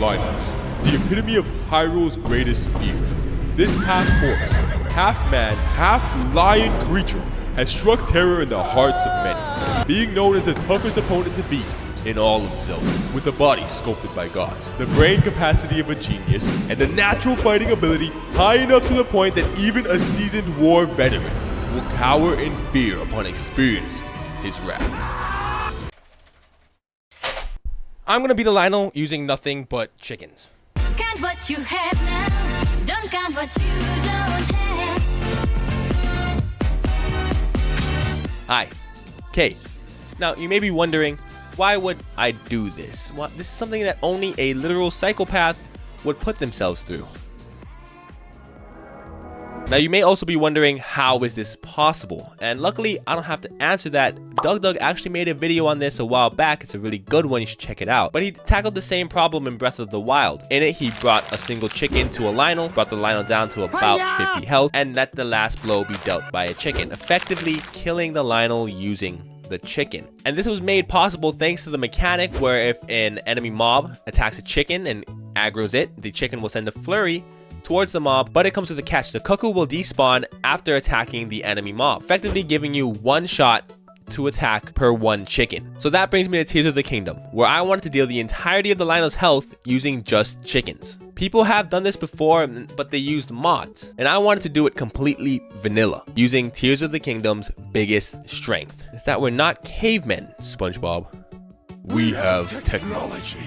Lynel, the epitome of Hyrule's greatest fear. This half-horse, half-man, half-lion creature has struck terror in the hearts of many, being known as the toughest opponent to beat in all of Zelda. With a body sculpted by gods, the brain capacity of a genius, and the natural fighting ability high enough to the point that even a seasoned war veteran will cower in fear upon experiencing his wrath. I'm gonna beat a Lynel using nothing but chickens. Count what you have now, don't count what you don't have. Hi, Kate. Now, you may be wondering, why would I do this? Well, this is something that only a literal psychopath would put themselves through. Now, you may also be wondering, how is this possible? And luckily, I don't have to answer that. Doug actually made a video on this a while back. It's a really good one. You should check it out. But he tackled the same problem in Breath of the Wild. In it, he brought a single chicken to a Lynel, brought the Lynel down to about 50 health, and let the last blow be dealt by a chicken, effectively killing the Lynel using the chicken. And this was made possible thanks to the mechanic where if an enemy mob attacks a chicken and aggroes it, the chicken will send a flurry towards the mob, but it comes with a catch. The cuckoo will despawn after attacking the enemy mob, effectively giving you one shot to attack per one chicken. So that brings me to Tears of the Kingdom, where I wanted to deal the entirety of the Lynel's health using just chickens. People have done this before, but they used mods, and I wanted to do it completely vanilla, using Tears of the Kingdom's biggest strength. It's that we're not cavemen, SpongeBob. We have technology.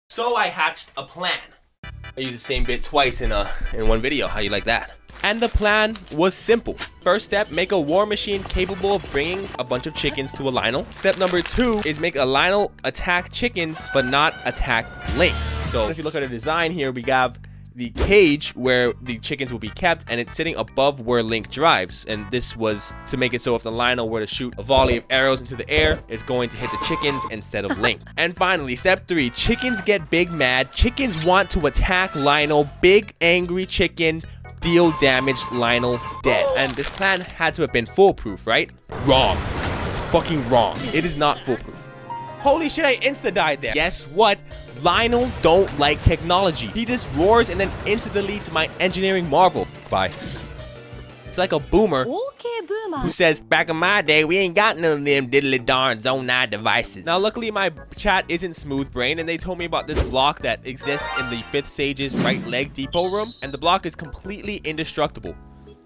So I hatched a plan. I used the same bit twice in one video. How you like that? And the plan was simple. First step, make a war machine capable of bringing a bunch of chickens to a Lynel. Step number 2 is make a Lynel attack chickens, but not attack Link. So if you look at the design here, we have the cage where the chickens will be kept, and it's sitting above where Link drives. And this was to make it so if the Lynel were to shoot a volley of arrows into the air, it's going to hit the chickens instead of Link. And finally, step 3, chickens get big mad. Chickens want to attack Lynel. Big angry chicken, deal damage, Lynel dead. And this plan had to have been foolproof, right? Wrong. Fucking wrong. It is not foolproof. Holy shit, I insta-died there. Guess what? Lynel don't like technology. He just roars and then instantly deletes my engineering marvel. Bye. It's like a boomer who says, back in my day, we ain't got none of them diddly darn Zone 9 devices. Now, luckily, my chat isn't smooth brain, and they told me about this block that exists in the 5th Sage's right leg depot room, and the block is completely indestructible.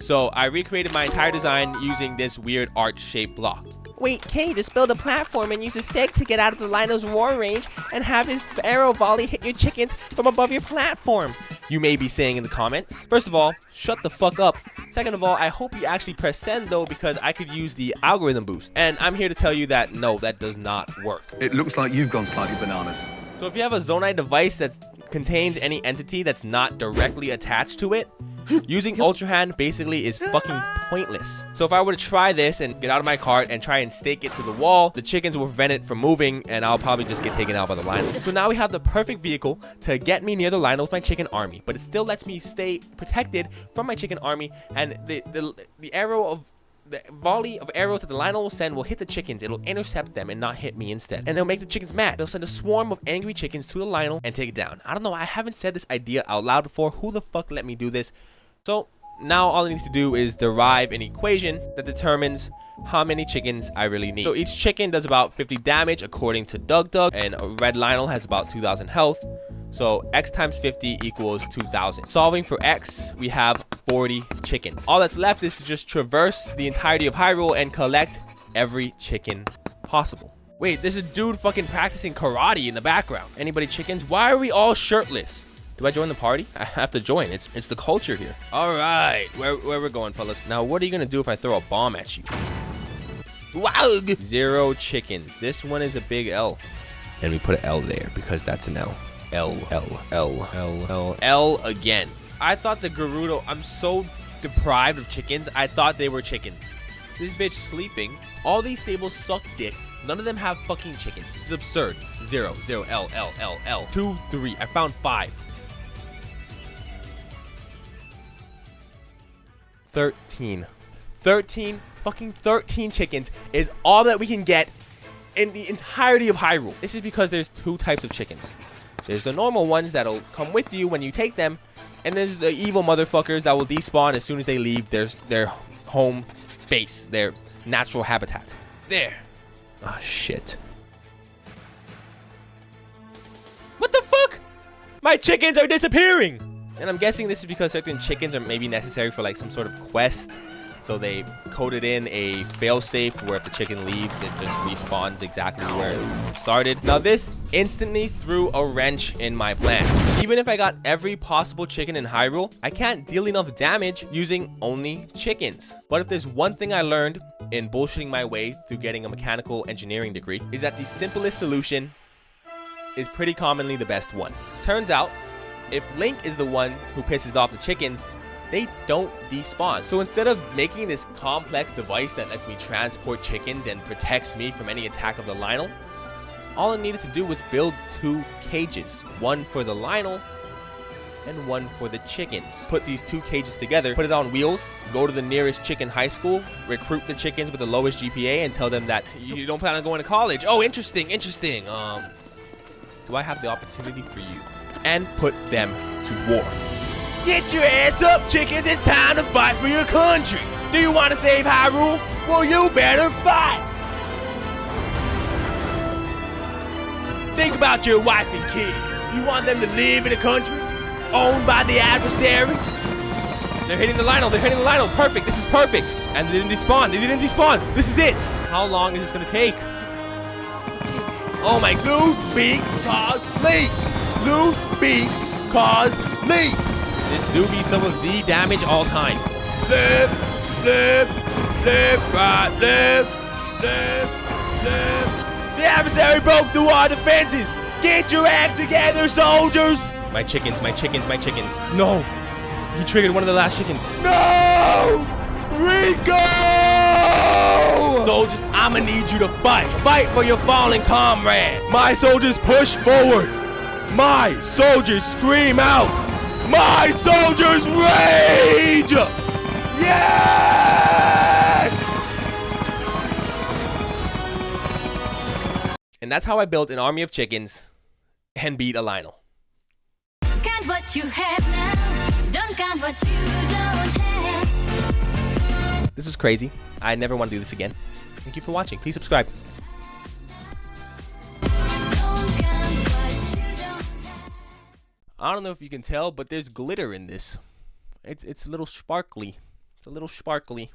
So I recreated my entire design using this weird arch-shaped block. Wait, Kay, just build a platform and use a stick to get out of the Lynel's war range and have his arrow volley hit your chickens from above your platform, you may be saying in the comments. First of all, shut the fuck up. Second of all, I hope you actually press send though, because I could use the algorithm boost. And I'm here to tell you that no, that does not work. It looks like you've gone slightly bananas. So if you have a Zonai device that contains any entity that's not directly attached to it, using Ultra Hand basically is fucking pointless. So if I were to try this and get out of my cart and try and stake it to the wall, the chickens will prevent it from moving and I'll probably just get taken out by the Lynel. So now we have the perfect vehicle to get me near the Lynel with my chicken army, but it still lets me stay protected from my chicken army, and the arrow of the volley of arrows that the Lynel will send will hit the chickens. It'll intercept them and not hit me instead. And they'll make the chickens mad. They'll send a swarm of angry chickens to the Lynel and take it down. I don't know. I haven't said this idea out loud before. Who the fuck let me do this? So now all I need to do is derive an equation that determines how many chickens I really need. So each chicken does about 50 damage according to Doug, and a red Lynel has about 2,000 health. So x times 50 equals 2,000. Solving for x, we have 40 chickens. All that's left is to just traverse the entirety of Hyrule and collect every chicken possible. Wait, there's a dude fucking practicing karate in the background. Anybody chickens? Why are we all shirtless? Do I join the party? I have to join. It's the culture here. All right, where we're going, fellas. Now, what are you gonna do if I throw a bomb at you? Wow! 0 chickens. This one is a big L. And we put an L there because that's an L. L again. I thought the Gerudo, I'm so deprived of chickens. I thought they were chickens. This bitch sleeping. All these stables suck dick. None of them have fucking chickens. It's absurd. 0, L. 2, 3. I found 5. 13 fucking 13 chickens is all that we can get in the entirety of Hyrule. This is because there's two types of chickens. There's the normal ones that'll come with you when you take them, and there's the evil motherfuckers that will despawn as soon as they leave their home base, their natural habitat. There. Oh, shit. What the fuck? My chickens are disappearing! And I'm guessing this is because certain chickens are maybe necessary for like some sort of quest. So they coded in a failsafe where if the chicken leaves, it just respawns exactly where it started. Now this instantly threw a wrench in my plans. Even if I got every possible chicken in Hyrule, I can't deal enough damage using only chickens. But if there's one thing I learned in bullshitting my way through getting a mechanical engineering degree, is that the simplest solution is pretty commonly the best one. Turns out, if Link is the one who pisses off the chickens, they don't despawn. So instead of making this complex device that lets me transport chickens and protects me from any attack of the Lynel, all I needed to do was build 2 cages, one for the Lynel and one for the chickens. Put these 2 cages together, put it on wheels, go to the nearest chicken high school, recruit the chickens with the lowest GPA and tell them that you don't plan on going to college. Oh, interesting. Do I have the opportunity for you? And put them to war. Get your ass up, chickens. It's time to fight for your country. Do you want to save Hyrule? Well, you better fight. Think about your wife and kid. You want them to live in a country owned by the adversary? They're hitting the Lynel. Perfect. This is perfect. And they didn't despawn. This is it. How long is this going to take? Oh my, loose beaks cause leaks. Loose beaks cause leaks. This do be some of the damage all time. Left, right, left. The adversary broke through our defenses. Get your act together, soldiers. My chickens. No. He triggered one of the last chickens. No! Rico! Soldiers, I'ma need you to fight. Fight for your fallen comrade. My soldiers push forward. My soldiers scream out. My soldiers rage! Yes! And that's how I built an army of chickens and beat a Lynel. Count what you have now. Don't count what you don't have. This is crazy. I never want to do this again. Thank you for watching. Please subscribe. I don't know if you can tell, but there's glitter in this. It's a little sparkly. It's a little sparkly.